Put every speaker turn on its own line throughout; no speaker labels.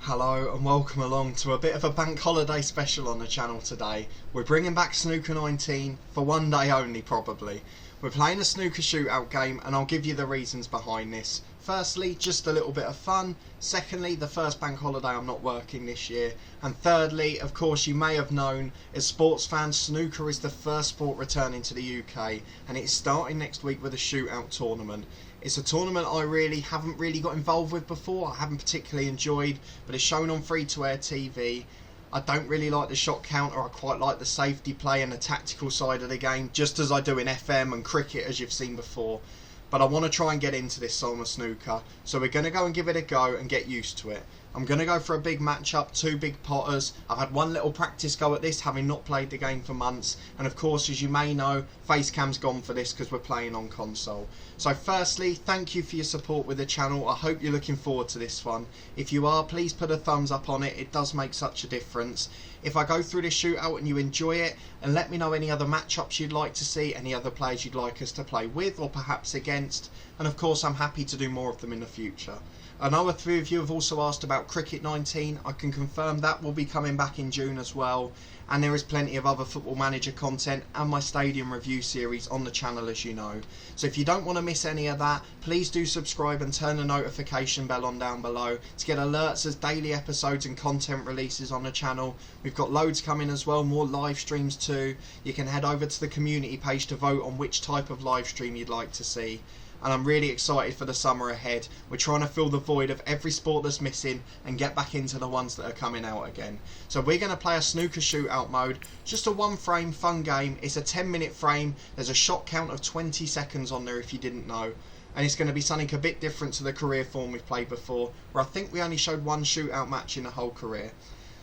Hello and welcome along to a bit of a bank holiday special on the channel today. We're bringing back Snooker 19 for one day only probably. We're playing a Snooker Shootout game and I'll give you the reasons behind this. Firstly, just a little bit of fun. Secondly, the first bank holiday I'm not working this year. And thirdly, of course you may have known, as sports fans, snooker is the first sport returning to the UK and it's starting next week with a shootout tournament. It's a tournament I haven't got involved with before, I haven't particularly enjoyed, but it's shown on free-to-air TV. I don't really like the shot counter, I quite like the safety play and the tactical side of the game, just as I do in FM and cricket as you've seen before. But I want to try and get into this summer snooker, so we're going to go and give it a go and get used to it. I'm going to go for a big matchup, two big potters. I've had one little practice go at this, having not played the game for months. And of course, as you may know, Facecam's gone for this because we're playing on console. So firstly, thank you for your support with the channel. I hope you're looking forward to this one. If you are, please put a thumbs up on it. It does make such a difference. If I go through this shootout and you enjoy it, and let me know any other matchups you'd like to see, any other players you'd like us to play with or perhaps against. And of course, I'm happy to do more of them in the future. I know a few of you have also asked about Cricket 19. I can confirm that will be coming back in June as well. And there is plenty of other Football Manager content and my Stadium review series on the channel, as you know. So if you don't want to miss any of that, please do subscribe and turn the notification bell on down below to get alerts as daily episodes and content releases on the channel. We've got loads coming as well, more live streams too. You can head over to the community page to vote on which type of live stream you'd like to see. And I'm really excited for the summer ahead. We're trying to fill the void of every sport that's missing and get back into the ones that are coming out again. So we're going to play a Snooker Shootout mode, just a one frame fun game. It's a 10-minute frame. There's a shot count of 20 seconds on there if you didn't know. And it's going to be something a bit different to the career form we've played before, where I think we only showed one shootout match in the whole career.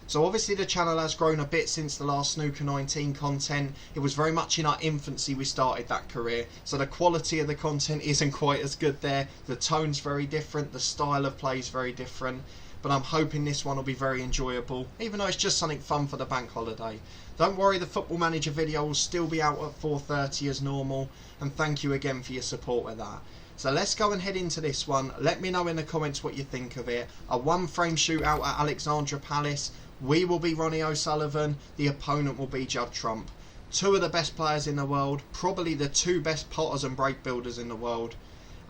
So obviously the channel has grown a bit since the last Snooker 19 content. It was very much in our infancy we started that career, so the quality of the content isn't quite as good there. The tone's very different, the style of play is very different, but I'm hoping this one will be very enjoyable, even though it's just something fun for the bank holiday. Don't worry, the Football Manager video will still be out at 4:30 as normal, and thank you again for your support with that. So let's go and head into this one. Let me know in the comments what you think of it. A one frame shootout at Alexandra Palace. We will be Ronnie O'Sullivan, the opponent will be Judd Trump. Two of the best players in the world, probably the two best potters and break builders in the world.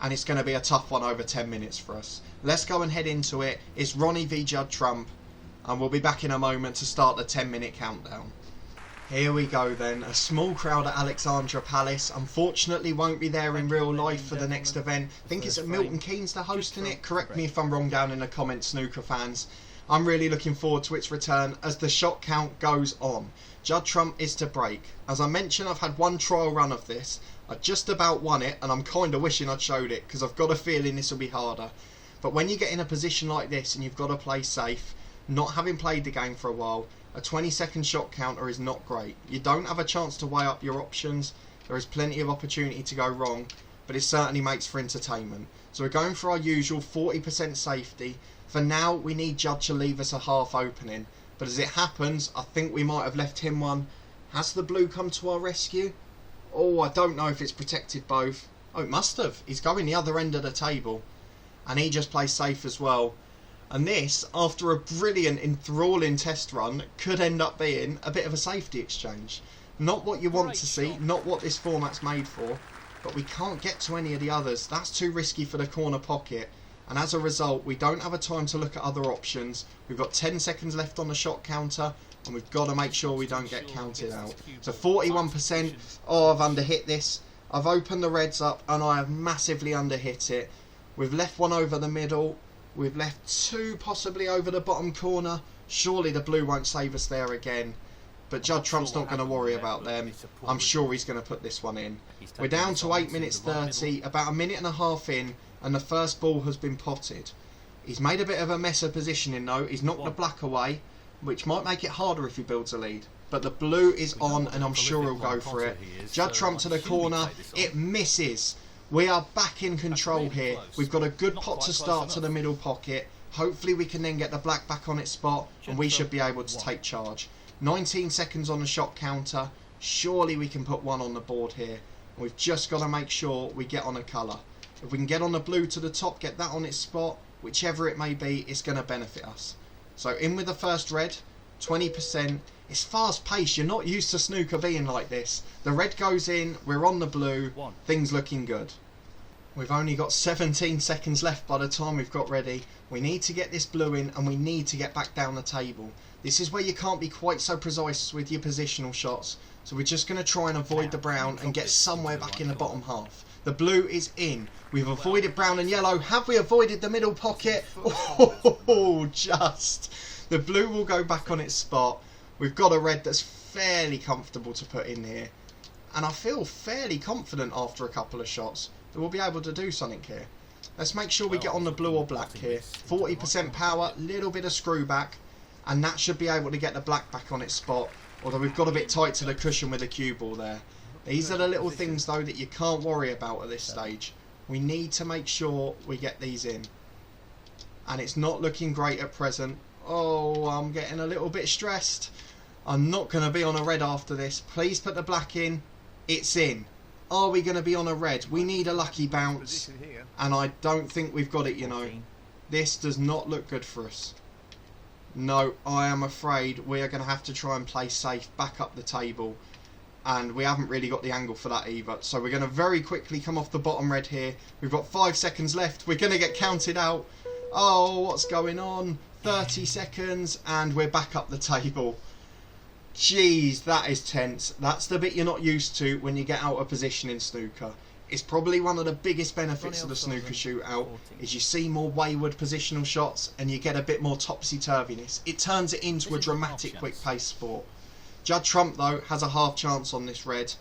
And it's going to be a tough one over 10 minutes for us. Let's go and head into it. It's Ronnie v Judd Trump. And we'll be back in a moment to start the 10-minute countdown. Here we go then, a small crowd at Alexandra Palace. Unfortunately won't be there in real life for the next event. I think it's at Milton Keynes they're hosting it. Correct me if I'm wrong down in the comments, snooker fans. I'm really looking forward to its return as the shot count goes on. Judd Trump is to break. As I mentioned, I've had one trial run of this. I just about won it and I'm kind of wishing I'd showed it because I've got a feeling this will be harder. But when you get in a position like this and you've got to play safe, not having played the game for a while, a 20-second shot counter is not great. You don't have a chance to weigh up your options. There is plenty of opportunity to go wrong, but it certainly makes for entertainment. So we're going for our usual 40% safety. For now, we need Judd to leave us a half opening. But as it happens, I think we might have left him one. Has the blue come to our rescue? Oh, I don't know if it's protected both. Oh, it must have. He's going the other end of the table. And he just plays safe as well. And this, after a brilliant, enthralling test run, could end up being a bit of a safety exchange. Not what you want to see, not what this format's made for. But we can't get to any of the others. That's too risky for the corner pocket. And as a result, we don't have a time to look at other options. We've got 10 seconds left on the shot counter, and we've got to make sure we don't get counted out. So 41%, oh, I've underhit this. I've opened the reds up, and I have massively underhit it. We've left one over the middle. We've left two possibly over the bottom corner. Surely the blue won't save us there again. But Judd Trump's not going to worry about them. I'm sure he's going to put this one in. We're down to 8 minutes 30, about a minute and a half in, and the first ball has been potted. He's made a bit of a mess of positioning though. He's knocked the black away, which might make it harder if he builds a lead. But the blue is on and I'm sure he'll go for it. Judd Trump to the corner. It misses. We are back in control here. We've got a good pot to start to the middle pocket. Hopefully we can then get the black back on its spot and we should be able to take charge. 19 seconds on the shot counter. Surely we can put one on the board here. We've just got to make sure we get on a colour. If we can get on the blue to the top, get that on its spot, whichever it may be, it's going to benefit us. So in with the first red, 20%. It's fast paced. You're not used to snooker being like this. The red goes in, we're on the blue, things looking good. We've only got 17 seconds left by the time we've got ready. We need to get this blue in and we need to get back down the table. This is where you can't be quite so precise with your positional shots. So we're just going to try and avoid the brown and get somewhere back in the bottom half. The blue is in. We've avoided brown and yellow. Have we avoided the middle pocket? Oh, just. The blue will go back on its spot. We've got a red that's fairly comfortable to put in here. And I feel fairly confident after a couple of shots that we'll be able to do something here. Let's make sure we get on the blue or black here. 40% power, little bit of screw back, and that should be able to get the black back on its spot. Although we've got a bit tight to the cushion with the cue ball there. These are the little things though that you can't worry about at this stage. We need to make sure we get these in. And it's not looking great at present. Oh, I'm getting a little bit stressed. I'm not going to be on a red after this. Please put the black in. It's in. Are we going to be on a red? We need a lucky bounce. And I don't think we've got it, you know. This does not look good for us. No, I am afraid we are going to have to try and play safe back up the table. And we haven't really got the angle for that either. So we're going to very quickly come off the bottom red here. We've got 5 seconds left. We're going to get counted out. Oh, what's going on? 30 seconds and we're back up the table. Jeez, that is tense. That's the bit you're not used to when you get out of position in snooker. It's probably one of the biggest benefits of the snooker shootout is you see more wayward positional shots and you get a bit more topsy-turviness. It turns it into a dramatic quick pace sport. Judd Trump though has a half chance on this red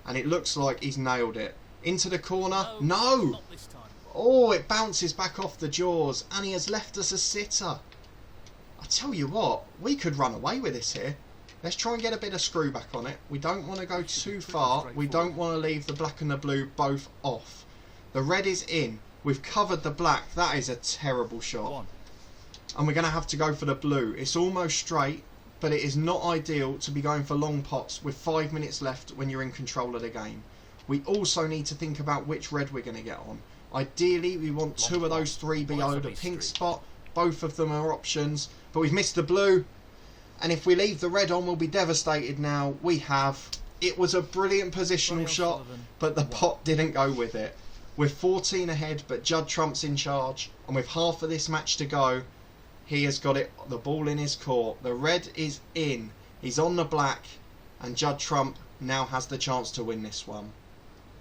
and it looks like he's nailed it. Into the corner. No! Oh, it bounces back off the jaws and he has left us a sitter. I tell you what, we could run away with this here. Let's try and get a bit of screw back on it. We don't want to go too far. We don't want to leave the black and the blue both off. The red is in. We've covered the black. That is a terrible shot. And we're going to have to go for the blue. It's almost straight, but it is not ideal to be going for long pots with 5 minutes left when you're in control of the game. We also need to think about which red we're going to get on. Ideally, we want 2 of those 3 below the pink spot. Both of them are options, but we've missed the blue. And if we leave the red on, we'll be devastated now. We have. It was a brilliant positional shot, but the pot didn't go with it. We're 14 ahead, but Judd Trump's in charge. And with half of this match to go, he has got it, the ball in his court. The red is in. He's on the black. And Judd Trump now has the chance to win this one.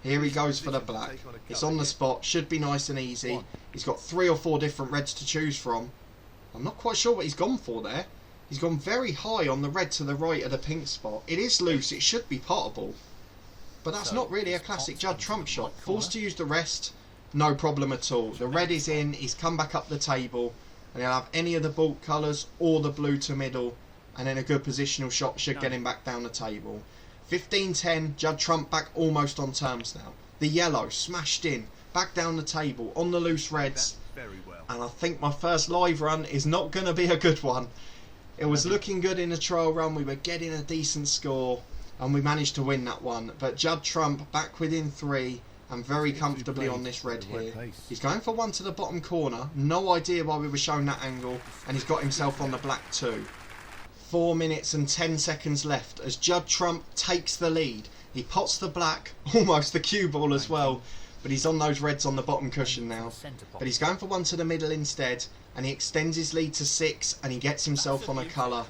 Here he goes for the black. It's on the spot. Should be nice and easy. He's got 3 or 4 different reds to choose from. I'm not quite sure what he's gone for there. He's gone very high on the red to the right of the pink spot. It is loose, it should be potable. But that's not really a classic Judd Trump shot. Forced to use the rest, no problem at all. The red is in, he's come back up the table, and he'll have any of the baulk colours or the blue to middle, and then a good positional shot should get him back down the table. 15-10, Judd Trump back almost on terms now. The yellow smashed in, back down the table, on the loose reds. And I think my first live run is not going to be a good one. It was looking good in the trial run, we were getting a decent score and we managed to win that one. But Judd Trump back within 3 and very comfortably on this red here. He's going for one to the bottom corner, no idea why we were shown that angle, and he's got himself on the black too. 4 minutes and 10 seconds left as Judd Trump takes the lead. He pots the black, almost the cue ball as well, but he's on those reds on the bottom cushion now. But he's going for one to the middle instead, and he extends his lead to 6 and he gets himself on a colour.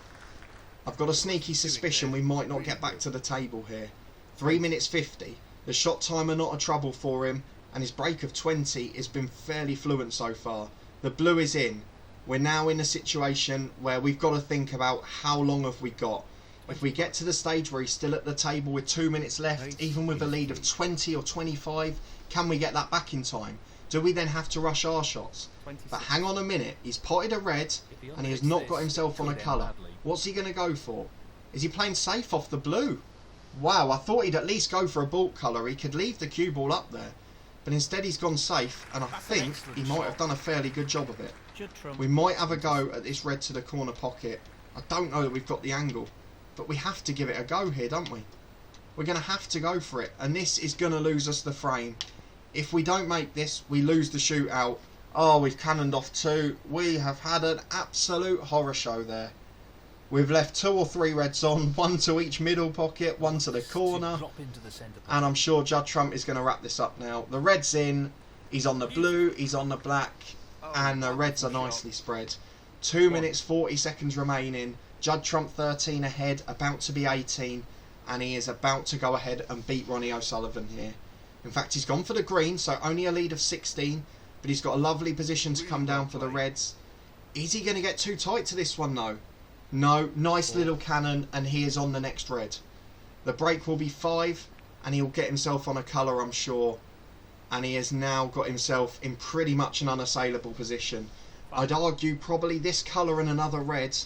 I've got a sneaky suspicion we might not get back to the table here. 3 minutes 50. The shot timer not a trouble for him, and his break of 20 has been fairly fluent so far. The blue is in. We're now in a situation where we've got to think about how long have we got. If we get to the stage where he's still at the table with 2 minutes left, even with a lead of 20 or 25, can we get that back in time? Do we then have to rush our shots? But hang on a minute, he's potted a red and he has not got himself on a colour. What's he going to go for? Is he playing safe off the blue? Wow, I thought he'd at least go for a baulk colour. He could leave the cue ball up there. But instead he's gone safe, and I think he might have done a fairly good job of it. We might have a go at this red to the corner pocket. I don't know that we've got the angle, but we have to give it a go here, don't we? We're going to have to go for it, and this is going to lose us the frame. If we don't make this, we lose the shootout. Oh, we've cannoned off 2. We have had an absolute horror show there. We've left 2 or 3 reds on, 1 to each middle pocket, 1 to the corner. And I'm sure Judd Trump is going to wrap this up now. The red's in, he's on the blue, he's on the black, and the reds are nicely spread. 2 minutes 40 seconds remaining. Judd Trump 13 ahead, about to be 18, and he is about to go ahead and beat Ronnie O'Sullivan here. In fact, he's gone for the green, so only a lead of 16, but he's got a lovely position to come down for the reds. Is he going to get too tight to this one though? No, nice little cannon, and he is on the next red. The break will be 5, and he'll get himself on a colour, I'm sure. And he has now got himself in pretty much an unassailable position. I'd argue probably this colour and another red,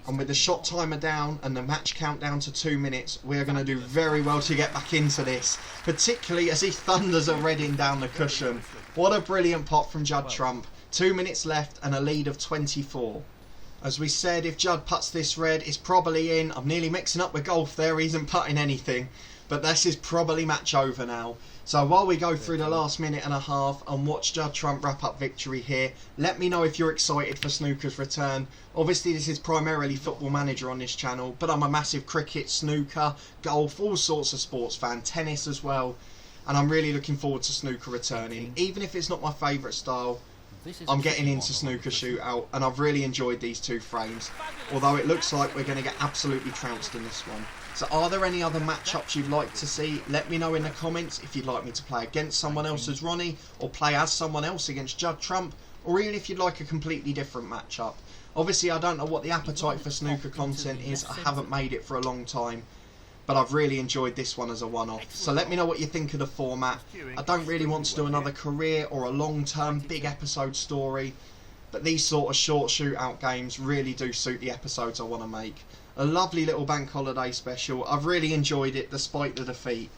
and with the shot timer down and the match count down to 2 minutes, we are going to do very well to get back into this, particularly as he thunders a red in down the cushion. What a brilliant pot from Judd Trump. 2 minutes left and a lead of 24. As we said, if Judd puts this red, it's probably in. I'm nearly mixing up with golf there, he isn't putting anything. But this is probably match over now. So while we go through the last minute and a half and watch Judd Trump wrap up victory here, let me know if you're excited for snooker's return. Obviously this is primarily Football Manager on this channel, but I'm a massive cricket, snooker, golf, all sorts of sports fan, tennis as well. And I'm really looking forward to snooker returning. Even if it's not my favourite style, I'm getting into Snooker Shootout, and I've really enjoyed these 2 frames. Although it looks like we're going to get absolutely trounced in this one. So are there any other matchups you'd like to see? Let me know in the comments if you'd like me to play against someone else as Ronnie, or play as someone else against Judd Trump, or even if you'd like a completely different matchup. Obviously I don't know what the appetite for snooker content is, I haven't made it for a long time, but I've really enjoyed this one as a one-off. So let me know what you think of the format. I don't really want to do another career or a long-term big episode story, but these sort of short shootout games really do suit the episodes I want to make. A lovely little bank holiday special. I've really enjoyed it despite the defeat,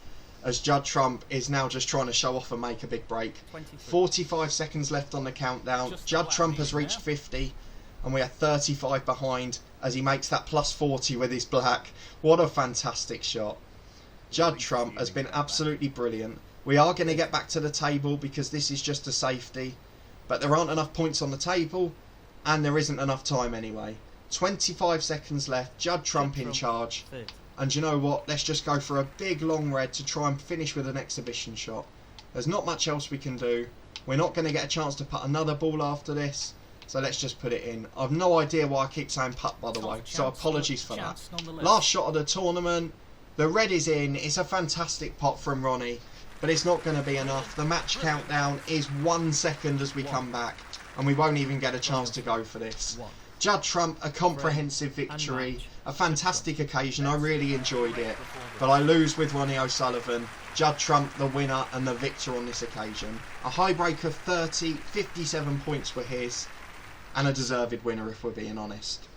as Judd Trump is now just trying to show off and make a big break. 45 seconds left on the countdown. Judd Trump has reached 50, and we are 35 behind as he makes that plus 40 with his black. What a fantastic shot. Judd Trump has been absolutely brilliant. We are going to get back to the table because this is just a safety, but there aren't enough points on the table, and there isn't enough time anyway. 25 seconds left, Judd Trump in charge. And you know what, let's just go for a big long red to try and finish with an exhibition shot. There's not much else we can do. We're not going to get a chance to put another ball after this, so let's just put it in. I've no idea why I keep saying putt, by the way, so apologies for that. Last shot of the tournament, the red is in. It's a fantastic pot from Ronnie, but it's not going to be enough. The match countdown is 1 second as we come back, and we won't even get a chance to go for this. Judd Trump, a comprehensive victory, a fantastic occasion, I really enjoyed it, but I lose with Ronnie O'Sullivan. Judd Trump the winner and the victor on this occasion. A high break of 30, 57 points were his, and a deserved winner if we're being honest.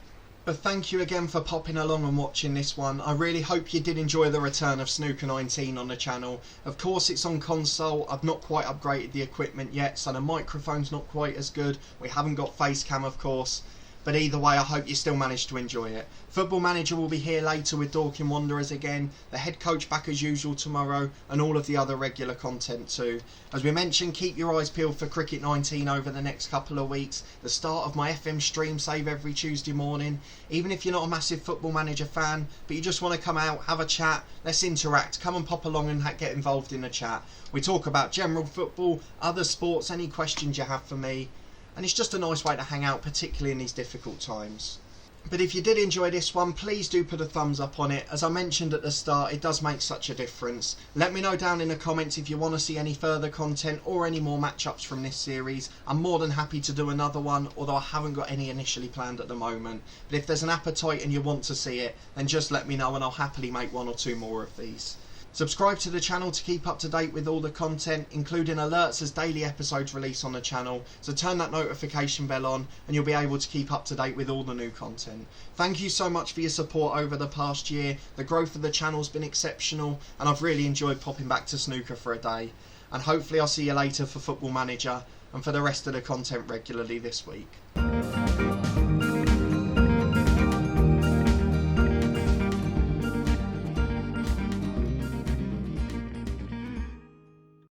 But thank you again for popping along and watching this one. I really hope you did enjoy the return of Snooker 19 on the channel. Of course it's on console, I've not quite upgraded the equipment yet, so the microphone's not quite as good. We haven't got face cam of course. But either way, I hope you still managed to enjoy it. Football Manager will be here later with Dorking Wanderers again, the head coach back as usual tomorrow, and all of the other regular content too. As we mentioned, keep your eyes peeled for Cricket 19 over the next couple of weeks. The start of my FM stream save every Tuesday morning. Even if you're not a massive Football Manager fan, but you just want to come out, have a chat, let's interact, come and pop along and get involved in the chat. We talk about general football, other sports, any questions you have for me. And it's just a nice way to hang out, particularly in these difficult times. But if you did enjoy this one, please do put a thumbs up on it. As I mentioned at the start, it does make such a difference. Let me know down in the comments if you want to see any further content or any more matchups from this series. I'm more than happy to do another one, although I haven't got any initially planned at the moment. But if there's an appetite and you want to see it, then just let me know and I'll happily make 1 or 2 more of these. Subscribe to the channel to keep up to date with all the content, including alerts as daily episodes release on the channel, so turn that notification bell on and you'll be able to keep up to date with all the new content. Thank you so much for your support over the past year. The growth of the channel's been exceptional and I've really enjoyed popping back to snooker for a day. And hopefully I'll see you later for Football Manager and for the rest of the content regularly this week.